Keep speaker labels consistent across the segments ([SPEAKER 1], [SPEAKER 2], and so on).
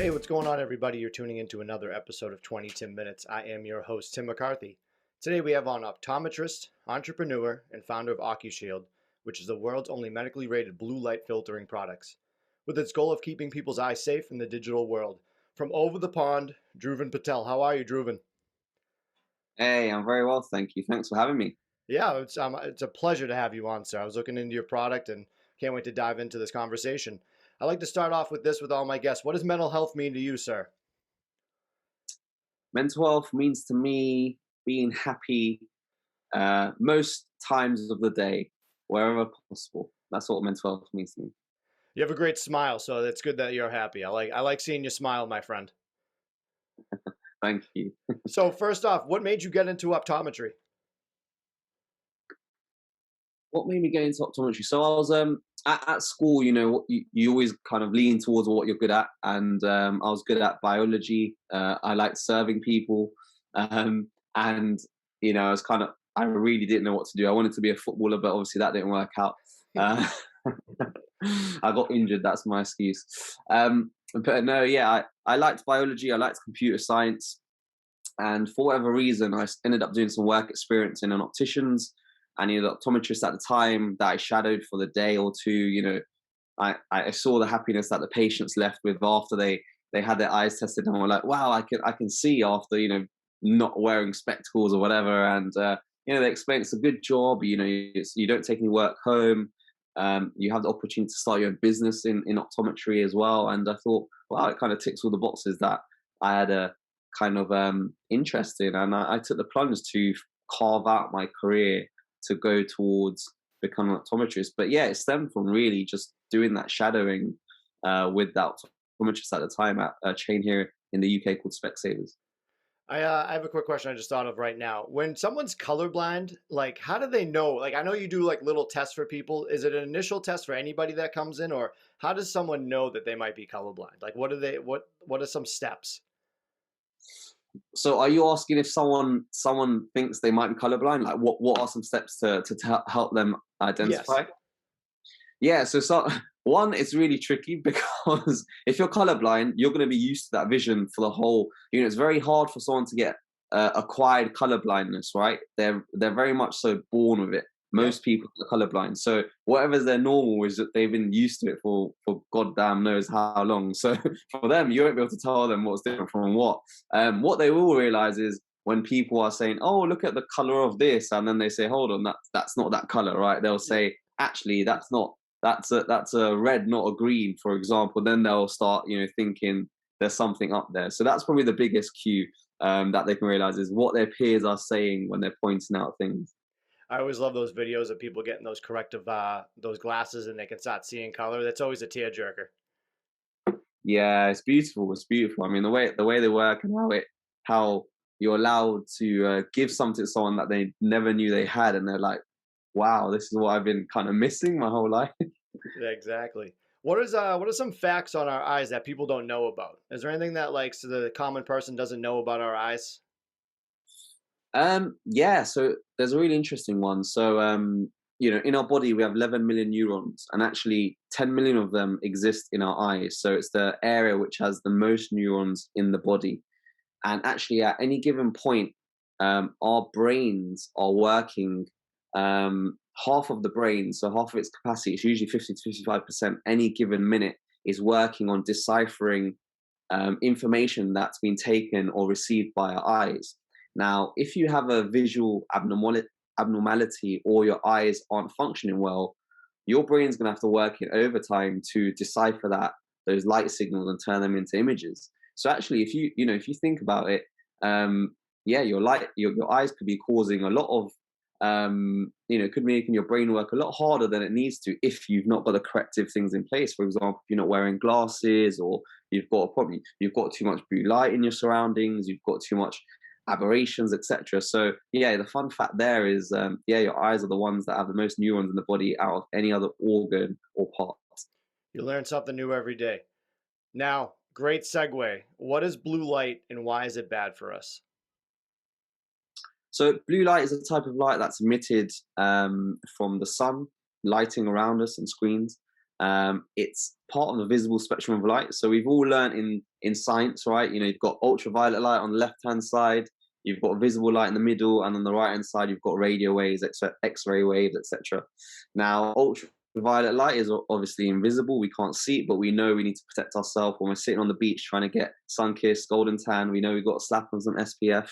[SPEAKER 1] Hey, what's going on, everybody? You're tuning into another episode of 20 Tim Minutes. I am your host, Tim McCarthy. Today we have on optometrist, entrepreneur, and founder of Ocushield, which is the world's only medically rated blue light filtering products. With its goal of keeping people's eyes safe in the digital world. From over the pond, Dhruvin Patel. How are you, Dhruvin?
[SPEAKER 2] Hey, I'm very well, thank you. Thanks for having me.
[SPEAKER 1] Yeah, it's a pleasure to have you on, sir. I was looking into your product and can't wait to dive into this conversation. I like to start off with this with all my guests. What does mental health mean to you, sir?
[SPEAKER 2] Mental health means to me being happy most times of the day, wherever possible. That's what mental health means to me.
[SPEAKER 1] You have a great smile, so it's good that you're happy. I like seeing you smile, my friend.
[SPEAKER 2] Thank you.
[SPEAKER 1] So first off, what made you get into optometry?
[SPEAKER 2] What made me get into optometry? So I was at school. You always kind of lean towards what you're good at, and I was good at biology. I liked serving people, and I really didn't know what to do. I wanted to be a footballer, but obviously that didn't work out. Uh, I got injured. That's my excuse. But no, yeah, I liked biology. I liked computer science, and for whatever reason, ended up doing some work experience in an optician's. And the optometrist at the time that I shadowed for the day or two, I saw the happiness that the patients left with after they had their eyes tested, and were like, wow, I can see after not wearing spectacles or whatever. And they explained it's a good job. You don't take any work home. You have the opportunity to start your own business in optometry as well. And I thought, wow, it kind of ticks all the boxes that I had a kind of interest in. And I took the plunge to carve out my career to go towards becoming an optometrist. But yeah, it stemmed from really just doing that shadowing with that optometrist at the time at a chain here in the UK called Specsavers.
[SPEAKER 1] I have a quick question I just thought of right now. When someone's colorblind, like how do they know? Like I know you do like little tests for people. Is it an initial test for anybody that comes in, or how does someone know that they might be colorblind? Like what are some steps?
[SPEAKER 2] So are you asking if someone thinks they might be colorblind? Like what are some steps to help them
[SPEAKER 1] Yes.
[SPEAKER 2] identify? Yeah, so one, it's really tricky because if you're colorblind, you're going to be used to that vision for the whole. It's very hard for someone to get acquired color blindness, right? They're very much so born with it.
[SPEAKER 1] Yep.
[SPEAKER 2] Most people are colorblind, so whatever's their normal is that they've been used to it for goddamn knows how long. So for them, you won't be able to tell them what's different from what. What they will realize is when people are saying, "Oh, look at the color of this," and then they say, "Hold on, that's not that color," right? They'll
[SPEAKER 1] Yep.
[SPEAKER 2] say, "Actually, that's a red, not a green," for example. Then they'll start, thinking there's something up there. So that's probably the biggest cue that they can realize is what their peers are saying when they're pointing out things.
[SPEAKER 1] I always love those videos of people getting those corrective those glasses and they can start seeing color. That's always a tearjerker.
[SPEAKER 2] Yeah, it's beautiful. It's beautiful. I mean, the way they work and how you're allowed to give something to someone that they never knew they had, and they're like, "Wow, this is what I've been kind of missing my whole life."
[SPEAKER 1] Yeah, exactly. What are some facts on our eyes that people don't know about? Is there anything that like so the common person doesn't know about our eyes?
[SPEAKER 2] Yeah, so there's a really interesting one. So, in our body, we have 11 million neurons, and actually 10 million of them exist in our eyes. So it's the area which has the most neurons in the body. And actually, at any given point, our brains are working half of the brain, so half of its capacity, it's usually 50 to 55%, any given minute, is working on deciphering information that's been taken or received by our eyes. Now, if you have a visual abnormality or your eyes aren't functioning well, your brain's going to have to work in overtime to decipher those light signals and turn them into images. So actually, if you think about it, yeah, your eyes could be causing a lot of could be making your brain work a lot harder than it needs to if you've not got the corrective things in place. For example, if you're not wearing glasses, or you've got too much blue light in your surroundings, you've got too much aberrations, etc. So yeah, the fun fact there is, yeah, your eyes are the ones that have the most neurons in the body out of any other organ or part.
[SPEAKER 1] You learn something new every day. Now, great segue. What is blue light and why is it bad for us?
[SPEAKER 2] So blue light is a type of light that's emitted from the sun, lighting around us and screens. It's part of the visible spectrum of light. So we've all learned in in science, right? You know, you've got ultraviolet light on the left-hand side, you've got visible light in the middle, and on the right-hand side, you've got radio waves, X-ray waves, etc. Now, ultraviolet light is obviously invisible. We can't see it, but we know we need to protect ourselves when we're sitting on the beach trying to get sun-kissed, golden tan. We know we've got to slap on some SPF.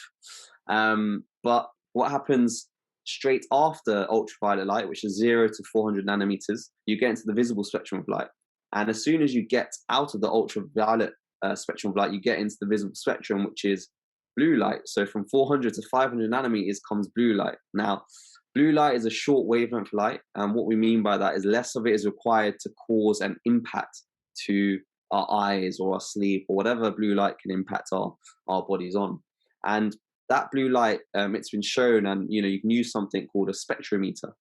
[SPEAKER 2] But what happens straight after ultraviolet light, which is 0 to 400 nanometers, you get into the visible spectrum of light. And as soon as you get out of the ultraviolet spectrum of light, you get into the visible spectrum, which is blue light. So from 400 to 500 nanometers comes blue light. Now, blue light is a short wavelength light. And what we mean by that is less of it is required to cause an impact to our eyes or our sleep or whatever blue light can impact our bodies on. And that blue light, it's been shown, and you know, you can use something called a spectrometer.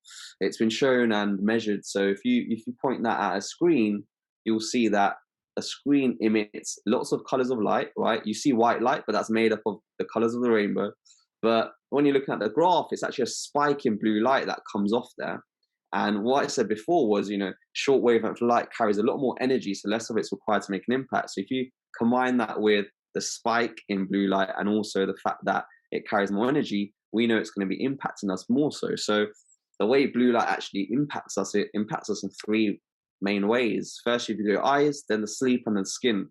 [SPEAKER 2] It's been shown and measured. So if you point that at a screen, you'll see that a screen emits lots of colors of light, right? You see white light, but that's made up of the colors of the rainbow. But when you're looking at the graph, it's actually a spike in blue light that comes off there. And what I said before was, you know, short wavelength light carries a lot more energy, so less of it's required to make an impact. So if you combine that with the spike in blue light and also the fact that it carries more energy, we know it's going to be impacting us more so. So the way blue light actually impacts us, it impacts us in three main ways. First, you do your eyes, then the sleep, and then skin.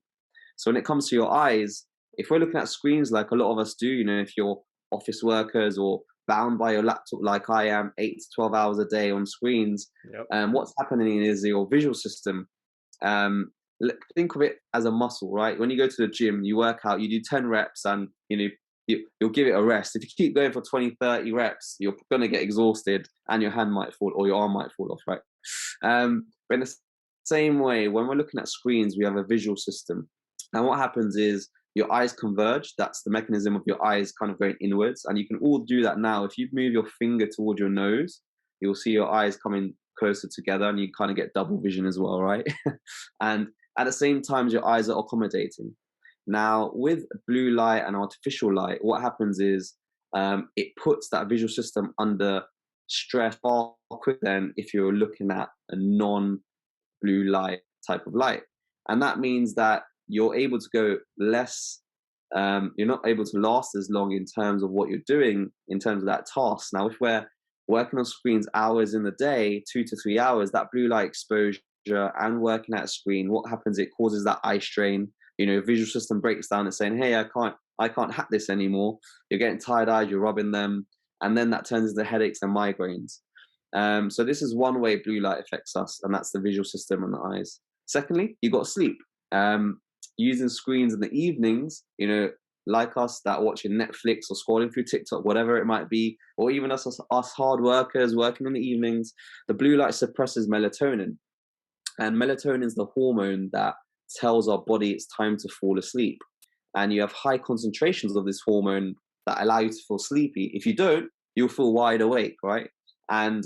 [SPEAKER 2] So when it comes to your eyes, if we're looking at screens like a lot of us do, you know, if you're office workers or bound by your laptop like I am, 8 to 12 hours a day on screens, what's happening is your visual system, think of it as a muscle, right? When you go to the gym, you work out, you do 10 reps and, you know, you'll give it a rest. If you keep going for 20, 30 reps, you're going to get exhausted and your hand might fall or your arm might fall off, right? But in the same way, when we're looking at screens, we have a visual system. And what happens is your eyes converge. That's the mechanism of your eyes kind of going inwards. And you can all do that now. If you move your finger toward your nose, you'll see your eyes coming closer together and you kind of get double vision as well, right? And at the same time, your eyes are accommodating. Now, with blue light and artificial light, what happens is it puts that visual system under stress far quicker than if you're looking at a non-blue light type of light. And that means that you're able to go less, you're not able to last as long in terms of what you're doing, in terms of that task. Now, if we're working on screens hours in the day, 2 to 3 hours, that blue light exposure and working at a screen, what happens, it causes that eye strain. You know, visual system breaks down and saying, hey, I can't hack this anymore. You're getting tired-eyed, you're rubbing them, and then that turns into headaches and migraines. So this is one way blue light affects us, and that's the visual system and the eyes. Secondly, you got to sleep. Using screens in the evenings, you know, like us that watching Netflix or scrolling through TikTok, whatever it might be, or even us hard workers working in the evenings, the blue light suppresses melatonin. And melatonin is the hormone that tells our body it's time to fall asleep. And you have high concentrations of this hormone that allow you to feel sleepy. If you don't, you'll feel wide awake, right? And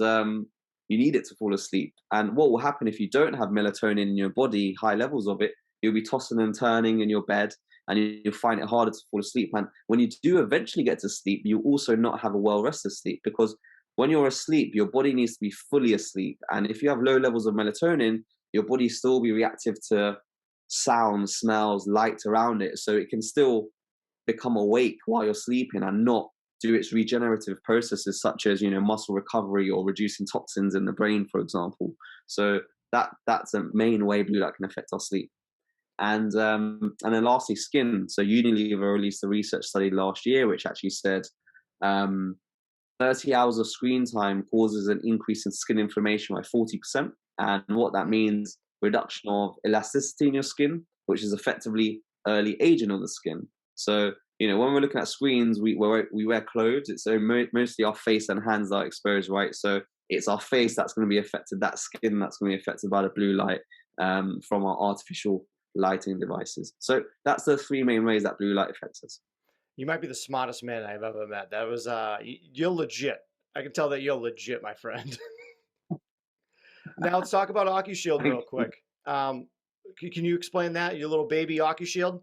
[SPEAKER 2] you need it to fall asleep. And what will happen if you don't have melatonin in your body, high levels of it, you'll be tossing and turning in your bed and you'll find it harder to fall asleep. And when you do eventually get to sleep, you also not have a well-rested sleep, because when you're asleep, your body needs to be fully asleep. And if you have low levels of melatonin, your body still be reactive to sounds, smells, light around it. So it can still become awake while you're sleeping and not do its regenerative processes, such as, you know, muscle recovery or reducing toxins in the brain, for example. So that's a main way blue light can affect our sleep. And then lastly, skin. So Unilever released a research study last year, which actually said 30 hours of screen time causes an increase in skin inflammation by 40%. And what that means, reduction of elasticity in your skin, which is effectively early aging of the skin. So, you know, when we're looking at screens, we wear clothes. It's so mostly our face and hands that are exposed, right? So it's our face that's going to be affected, that skin that's going to be affected by the blue light from our artificial lighting devices. So that's the three main ways that blue light affects us.
[SPEAKER 1] You might be the smartest man I've ever met. That was you're legit. I can tell that you're legit, my friend. Now let's talk about Ocushield real quick. Can you explain that, your little baby Ocushield?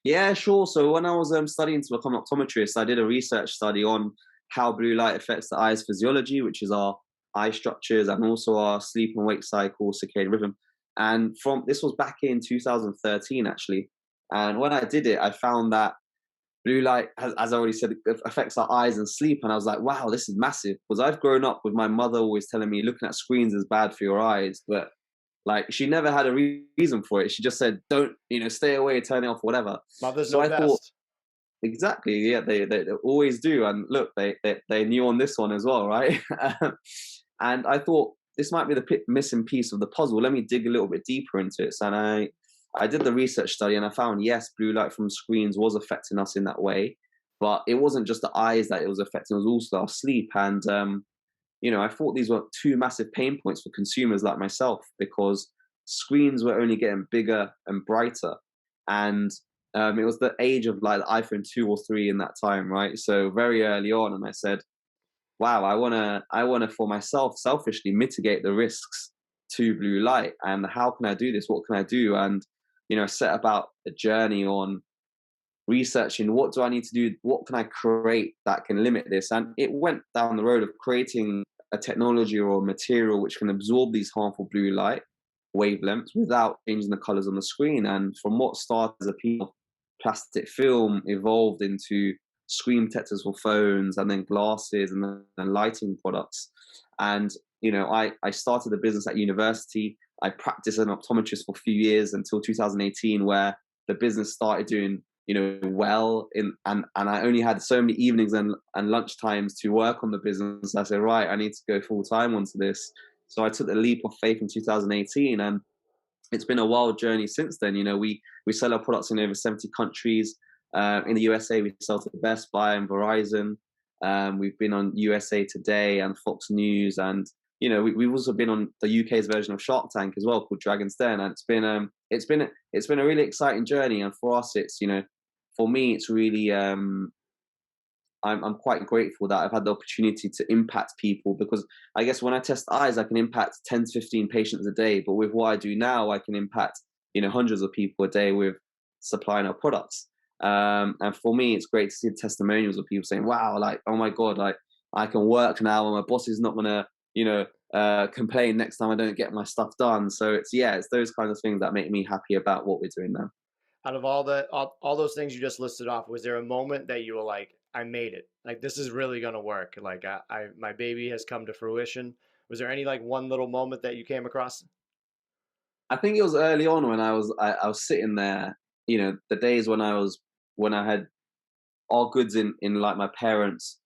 [SPEAKER 2] Yeah, sure. So when I was studying to become an optometrist, I did a research study on how blue light affects the eye's physiology, which is our eye structures and also our sleep and wake cycle, circadian rhythm. And from this was back in 2013 actually. And when I did it, I found that blue light, as I already said, it affects our eyes and sleep. And I was like, wow, this is massive. Because I've grown up with my mother always telling me looking at screens is bad for your eyes. But like, she never had a reason for it. She just said, don't, stay away, turn it off, whatever.
[SPEAKER 1] Mothers
[SPEAKER 2] So
[SPEAKER 1] know
[SPEAKER 2] I thought,
[SPEAKER 1] best.
[SPEAKER 2] exactly, yeah, they always do. And look, they knew on this one as well, right? And I thought, this might be the missing piece of the puzzle. Let me dig a little bit deeper into it. So, and I did the research study and I found, yes, blue light from screens was affecting us in that way, but it wasn't just the eyes that it was affecting, it was also our sleep. And, I thought these were two massive pain points for consumers like myself, because screens were only getting bigger and brighter. And it was the age of like the iPhone 2 or 3 in that time, right? So very early on. And I said, wow, I wanna for myself selfishly mitigate the risks to blue light. And how can I do this? What can I do? And, set about a journey on researching what do I need to do? What can I create that can limit this? And it went down the road of creating a technology or a material which can absorb these harmful blue light wavelengths without changing the colors on the screen. And from what started as a piece of plastic film evolved into screen protectors for phones and then glasses and then lighting products. And, I started the business at university. I practiced as an optometrist for a few years until 2018, where the business started doing well and I only had so many evenings and lunch times to work on the business. I said, right, I need to go full time onto this. So I took the leap of faith in 2018, and it's been a wild journey since then. We sell our products in over 70 countries. In the USA, we sell to Best Buy and Verizon. We've been on USA Today and Fox News, and we've also been on the UK's version of Shark Tank as well, called Dragon's Den. And it's been a really exciting journey. And for us, it's for me, it's really I'm quite grateful that I've had the opportunity to impact people, because I guess when I test eyes, I can impact 10 to 15 patients a day. But with what I do now, I can impact, hundreds of people a day with supplying our products. And for me, it's great to see the testimonials of people saying, wow, like, oh my God, like I can work now and my boss is not going to, complain next time I don't get my stuff done. So it's those kinds of things that make me happy about what we're doing now.
[SPEAKER 1] Out of all those things you just listed off, was there a moment that you were like, I made it, like this is really gonna work, like I my baby has come to fruition? Was there any like one little moment that you came across?
[SPEAKER 2] I think it was early on when I was sitting there, the days when I had all goods in like my parents'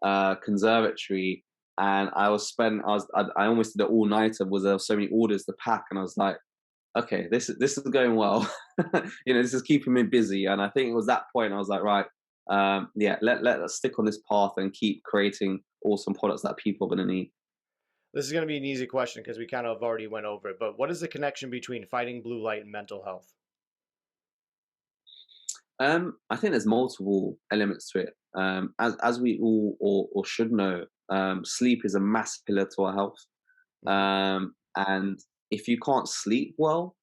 [SPEAKER 2] conservatory, and I almost did an all nighter. Was there were so many orders to pack, and I was like, okay, this is going well. This is keeping me busy. And I think it was that point I was like, right, let's stick on this path and keep creating awesome products that people are going to need.
[SPEAKER 1] This is going to be an easy question because we kind of already went over it, but what is the connection between fighting blue light and mental health?
[SPEAKER 2] I think there's multiple elements to it. As we all or should know, sleep is a massive pillar to our health. And if you can't sleep well,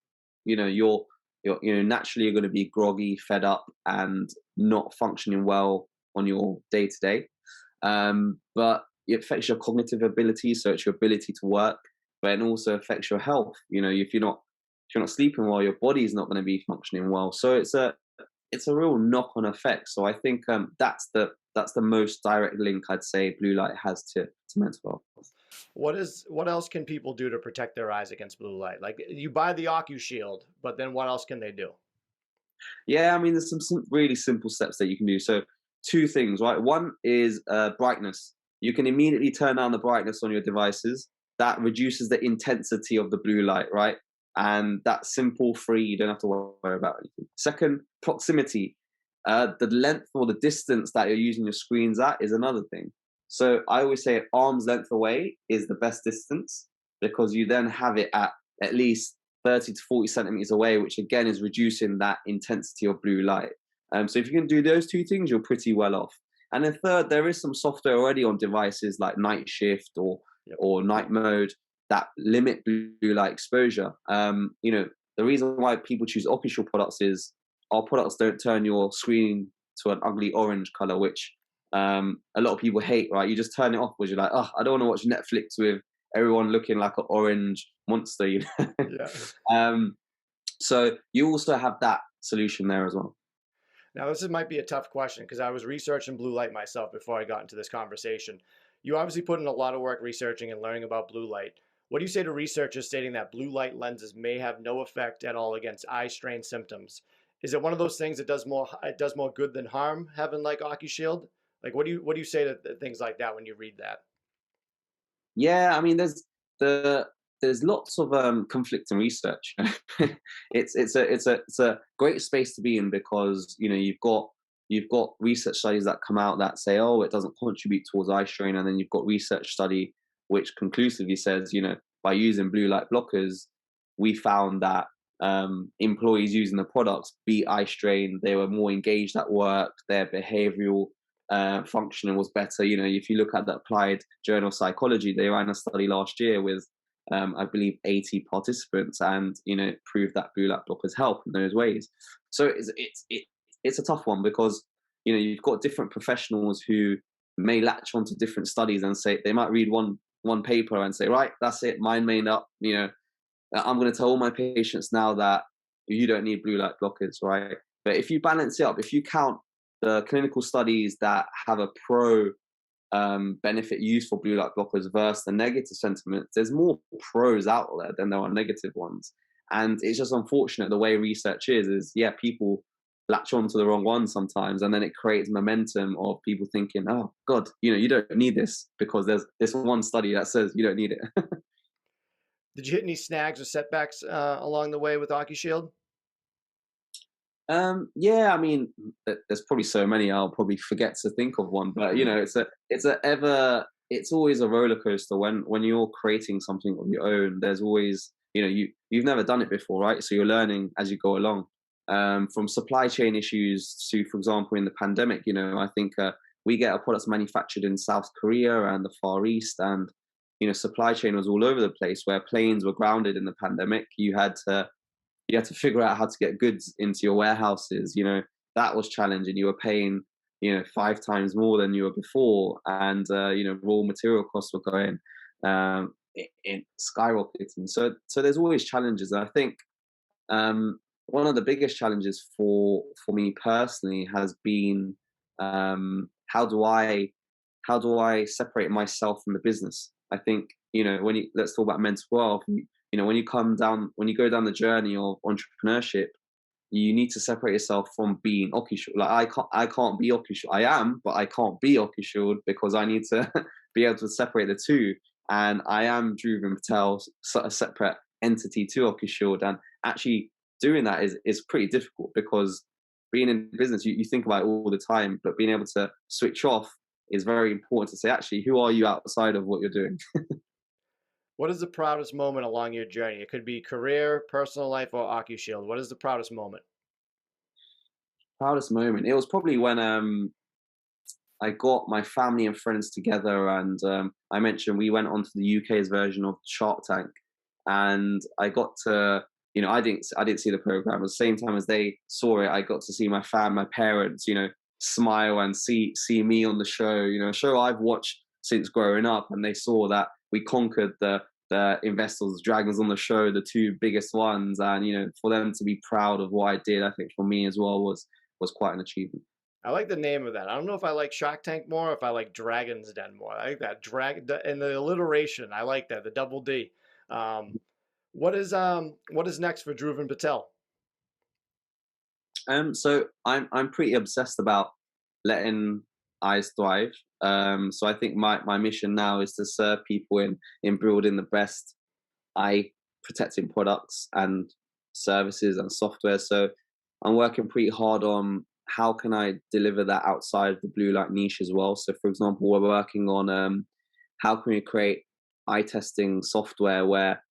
[SPEAKER 2] naturally you're going to be groggy, fed up, and not functioning well on your day to day. But it affects your cognitive ability, so it's your ability to work, but it also affects your health. If you're not sleeping well, your body is not going to be functioning well. So it's a real knock-on effect. So I think that's the most direct link I'd say blue light has to mental health.
[SPEAKER 1] What else can people do to protect their eyes against blue light? Like you buy the Ocushield, but then what else can they do?
[SPEAKER 2] Yeah, I mean, there's some really simple steps that you can do. So two things, right? One is brightness. You can immediately turn down the brightness on your devices. That reduces the intensity of the blue light, right? And that's simple, free. You don't have to worry about anything. Second, proximity. The length or the distance that you're using your screens at is another thing. So I always say arm's length away is the best distance, because you then have it at least 30 to 40 centimeters away, which again is reducing that intensity of blue light. So if you can do those two things, you're pretty well off. And then third, there is some software already on devices like night shift or night mode that limit blue light exposure. The reason why people choose Ocushield products is our products don't turn your screen to an ugly orange color, which a lot of people hate, right? You just turn it off because you're like, oh, I don't want to watch Netflix with everyone looking like an orange monster, you know.
[SPEAKER 1] Yeah.
[SPEAKER 2] um, so you also have that solution there as well.
[SPEAKER 1] Now, might be a tough question because I was researching blue light myself before I got into this conversation. You obviously put in a lot of work researching and learning about blue light. What do you say to researchers stating that blue light lenses may have no effect at all against eye strain symptoms? Is it one of those things that does more good than harm having like Ocushield? Like what do you say to things like that when you read that?
[SPEAKER 2] Yeah, I mean, the there's lots of conflicting research. It's a great space to be in because you've got research studies that come out that say, oh, it doesn't contribute towards eye strain, and then you've got research study which conclusively says, by using blue light blockers, we found that employees using the products beat eye strain. They were more engaged at work. Their behavioural functioning was better. If you look at the Applied Journal of Psychology, they ran a study last year with, I believe, 80 participants, and proved that blue light blockers help in those ways. So it's a tough one because you've got different professionals who may latch onto different studies and say they might read one paper and say, right, that's it, mine made up. I'm going to tell all my patients now that you don't need blue light blockers, right? But if you balance it up, if you count the clinical studies that have a pro benefit use for blue light blockers versus the negative sentiment, there's more pros out there than there are negative ones. And it's just unfortunate the way research is yeah, people latch on to the wrong one sometimes, and then it creates momentum of people thinking, oh God, you don't need this because there's this one study that says you don't need it.
[SPEAKER 1] Did you hit any snags or setbacks along the way with Ocushield?
[SPEAKER 2] Yeah, I mean, there's probably so many I'll probably forget to think of one, but it's always a roller coaster when you're creating something of your own. There's always, you've never done it before, right? So you're learning as you go along. From supply chain issues to, for example, in the pandemic, I think we get our products manufactured in South Korea and the Far East, and supply chain was all over the place. Where planes were grounded in the pandemic, you had to figure out how to get goods into your warehouses. That was challenging. You were paying 5 times more than you were before, and raw material costs were going in skyrocketing. So there's always challenges, and I think one of the biggest challenges for me personally has been, how do I separate myself from the business? I think let's talk about mental health. When you go down the journey of entrepreneurship, you need to separate yourself from being Ocushield. Like I can't be Ocushield. I am, but I can't be Ocushield because I need to be able to separate the two. And I am Dhruvin Patel, a separate entity to Ocushield, and actually doing that is pretty difficult because being in business, you think about it all the time, but being able to switch off is very important to say, actually, who are you outside of what you're doing?
[SPEAKER 1] What is the proudest moment along your journey? It could be career, personal life, or Ocushield. What is the proudest moment?
[SPEAKER 2] Proudest moment. It was probably when I got my family and friends together, and I mentioned we went on to the UK's version of Shark Tank, and I got to, I didn't see the program. At the same time as they saw it, I got to see my parents, smile and see me on the show. A show I've watched since growing up, and they saw that we conquered the investors, dragons on the show, the two biggest ones, and for them to be proud of what I did, I think for me as well was quite an achievement.
[SPEAKER 1] I like the name of that. I don't know if I like Shark Tank more, or if I like Dragon's Den more. I like that and the alliteration. I like that, the double D. Um, what is next for Dhruvin Patel?
[SPEAKER 2] So I'm pretty obsessed about letting eyes thrive. So I think my mission now is to serve people in building the best eye protecting products and services and software. So I'm working pretty hard on how can I deliver that outside of the blue light niche as well. So for example, we're working on how can we create eye testing software where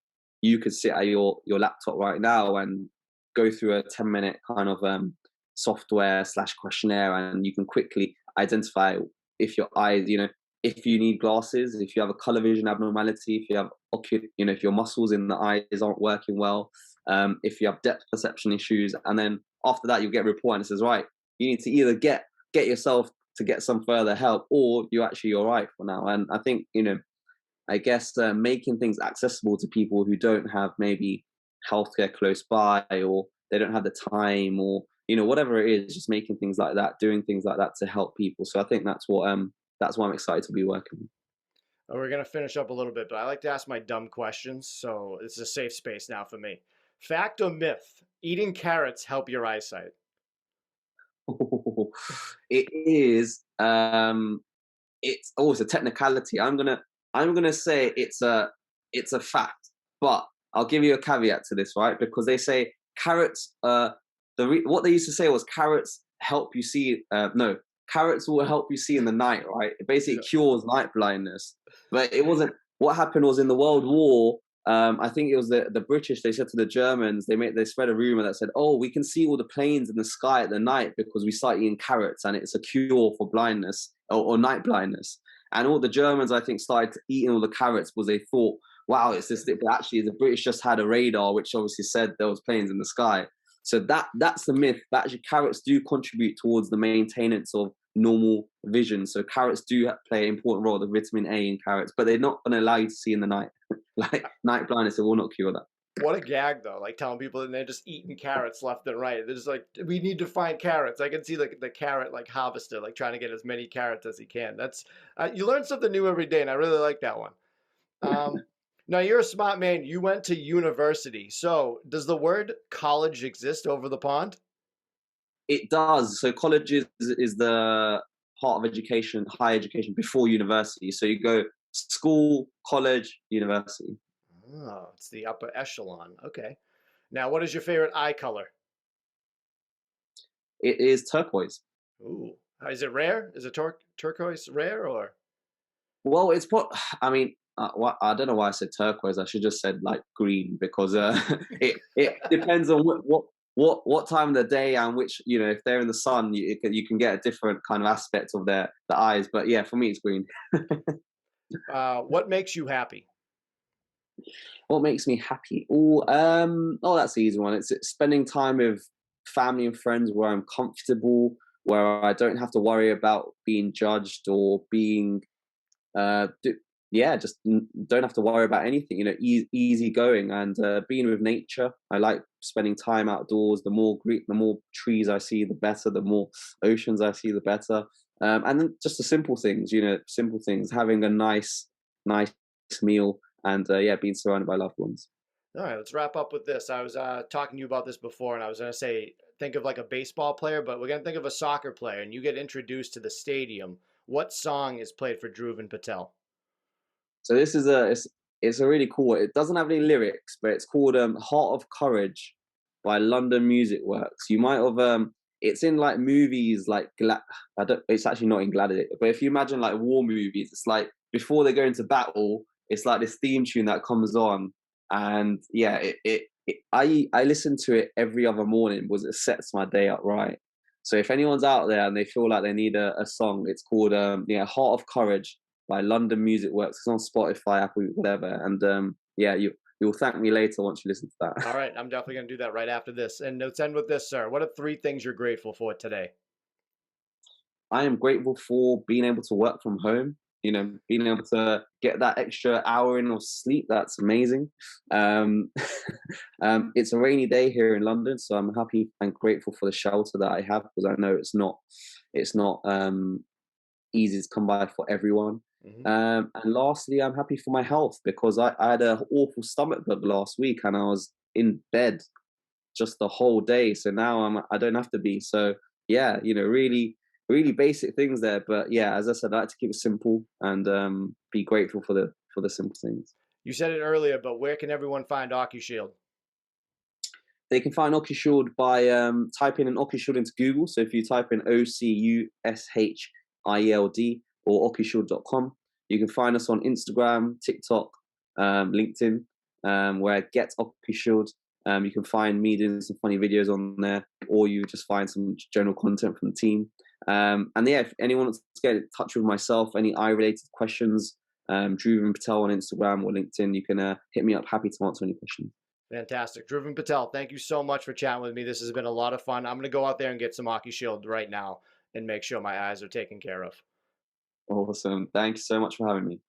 [SPEAKER 2] you could sit at your laptop right now and go through a 10-minute kind of software / questionnaire, and you can quickly identify if your eyes, if you need glasses, if you have a color vision abnormality, if you have if your muscles in the eyes aren't working well, if you have depth perception issues, and then after that you'll get a report and it says, right, you need to either get yourself to get some further help, or you're actually all right for now. And I think I guess making things accessible to people who don't have maybe healthcare close by, or they don't have the time, or whatever it is, just making things like that, doing things like that to help people. So I think that's why I'm excited to be working.
[SPEAKER 1] We're gonna finish up a little bit, but I like to ask my dumb questions, so this is a safe space now for me. Fact or myth? Eating carrots help your eyesight.
[SPEAKER 2] It is it's always a technicality. I'm gonna say it's a fact, but I'll give you a caveat to this, right? Because they say carrots. What they used to say was carrots help you see. No, carrots will help you see in the night, right? It basically
[SPEAKER 1] Yeah.
[SPEAKER 2] cures night blindness. But it wasn't. What happened was in the World War. I think it was the British. They said to the Germans, they spread a rumor that said, "Oh, we can see all the planes in the sky at the night because we start eating carrots, and it's a cure for blindness or night blindness." And all the Germans, I think, started eating all the carrots because they thought, "Wow, it's this." But actually, the British just had a radar which obviously said there was planes in the sky. So that's the myth. That actually carrots do contribute towards the maintenance of normal vision. So carrots do play an important role, the vitamin A in carrots, but they're not going to allow you to see in the night. Like night blindness, it will not cure that.
[SPEAKER 1] What a gag, though! Like telling people and they're just eating carrots left and right. They're just like, we need to find carrots. I can see the carrot like harvester, like trying to get as many carrots as he can. That's you learn something new every day, and I really like that one. Um, Now you're a smart man. You went to university. So does the word college exist over the pond?
[SPEAKER 2] It does. So college is the part of education, higher education before university. So you go school, college, university.
[SPEAKER 1] Oh, it's the upper echelon. Okay. Now, what is your favorite eye color?
[SPEAKER 2] It is turquoise.
[SPEAKER 1] Ooh, is it rare? Is it turquoise rare or?
[SPEAKER 2] Well, it's what I mean. I don't know why I said turquoise. I should just said like green because it depends on what time of the day and which if they're in the sun, you can get a different kind of aspect of the eyes. But yeah, for me, it's green.
[SPEAKER 1] What makes you happy?
[SPEAKER 2] What makes me happy? Oh, that's the easy one. It's spending time with family and friends where I'm comfortable, where I don't have to worry about being judged or being yeah, just don't have to worry about anything. Easy going and being with nature. I like spending time outdoors. The more trees I see, the better. The more oceans I see, the better. And then just the simple things. Simple things. Having a nice meal, and yeah, being surrounded by loved ones.
[SPEAKER 1] All right, let's wrap up with this. I was talking to you about this before, and I was going to say, think of like a baseball player, but we're going to think of a soccer player, and you get introduced to the stadium. What song is played for Dhruvin Patel?
[SPEAKER 2] So this is it's a really cool. It doesn't have any lyrics, but it's called "Heart of Courage" by London Music Works. You might have it's in like movies like I don't. It's actually not in Gladiator, but if you imagine like war movies, it's like before they go into battle, it's like this theme tune that comes on, and yeah, I listen to it every other morning because it sets my day up right. So if anyone's out there and they feel like they need a song, it's called yeah, "Heart of Courage" by London Music Works. It's on Spotify, Apple, whatever. And yeah, you'll thank me later once you listen to
[SPEAKER 1] All
[SPEAKER 2] that.
[SPEAKER 1] right, I'm definitely going to do that right after this. And let's end with this, sir. What are three things you're grateful for today?
[SPEAKER 2] I am grateful for being able to work from home. Being able to get that extra hour in of sleep. That's amazing. Um, it's a rainy day here in London, so I'm happy and grateful for the shelter that I have because I know it's not easy to come by for everyone.
[SPEAKER 1] Hmm.
[SPEAKER 2] And lastly, I'm happy for my health because I had an awful stomach bug last week and I was in bed just the whole day. So now I don't have to be. So yeah, really, really basic things there. But yeah, as I said, I like to keep it simple and be grateful for the simple things.
[SPEAKER 1] You said it earlier, but where can everyone find Ocushield?
[SPEAKER 2] They can find Ocushield by typing in Ocushield into Google. So if you type in Ocushield or Ocushield.com, you can find us on Instagram, TikTok, LinkedIn, where Get Ocushield. You can find me doing some funny videos on there, or you just find some general content from the team. And yeah, if anyone wants to get in touch with myself, any eye related questions, Dhruvin Patel on Instagram or LinkedIn, you can hit me up. Happy to answer any questions.
[SPEAKER 1] Fantastic. Dhruvin Patel, thank you so much for chatting with me. This has been a lot of fun. I'm going to go out there and get some Ocushield right now and make sure my eyes are taken care of.
[SPEAKER 2] Awesome. Thank you so much for having me.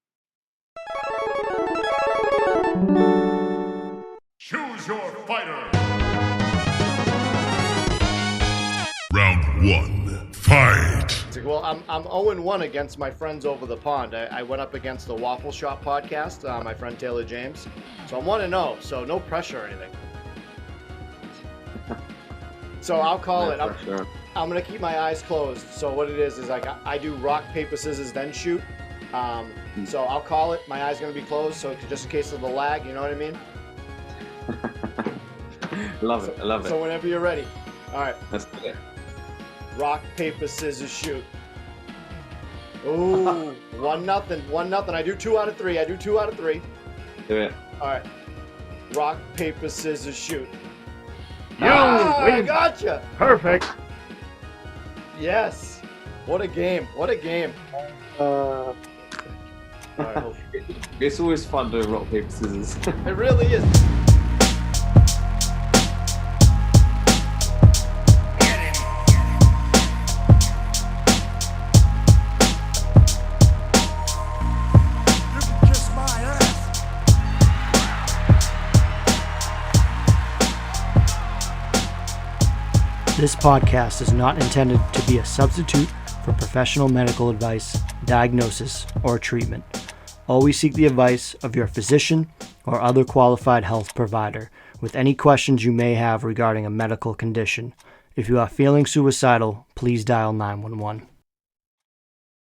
[SPEAKER 3] Choose your fighter. Round 1. Fight.
[SPEAKER 1] It's like, well, I'm 0-1 against my friends over the pond. I went up against the Waffle Shop podcast, my friend Taylor James. So I'm 1-0, so no pressure or anything. So I'll call it. I'm going to keep my eyes closed. So what it is like I do rock, paper, scissors, then shoot. So I'll call it. My eyes going to be closed, so just in case of the lag, you know what I mean?
[SPEAKER 2] Love it.
[SPEAKER 1] So whenever you're ready. All right.
[SPEAKER 2] Let's do it.
[SPEAKER 1] Rock, paper, scissors, shoot. Ooh, 1-0. I do 2 out of 3.
[SPEAKER 2] Do it.
[SPEAKER 1] All right. Rock, paper, scissors, shoot.
[SPEAKER 4] I
[SPEAKER 1] gotcha.
[SPEAKER 4] Perfect.
[SPEAKER 1] Yes. What a game. All right,
[SPEAKER 2] It's always fun doing rock, paper, scissors.
[SPEAKER 1] it really is. This podcast is not intended to be a substitute for professional medical advice, diagnosis, or treatment. Always seek the advice of your physician or other qualified health provider with any questions you may have regarding a medical condition. If you are feeling suicidal, please dial 911.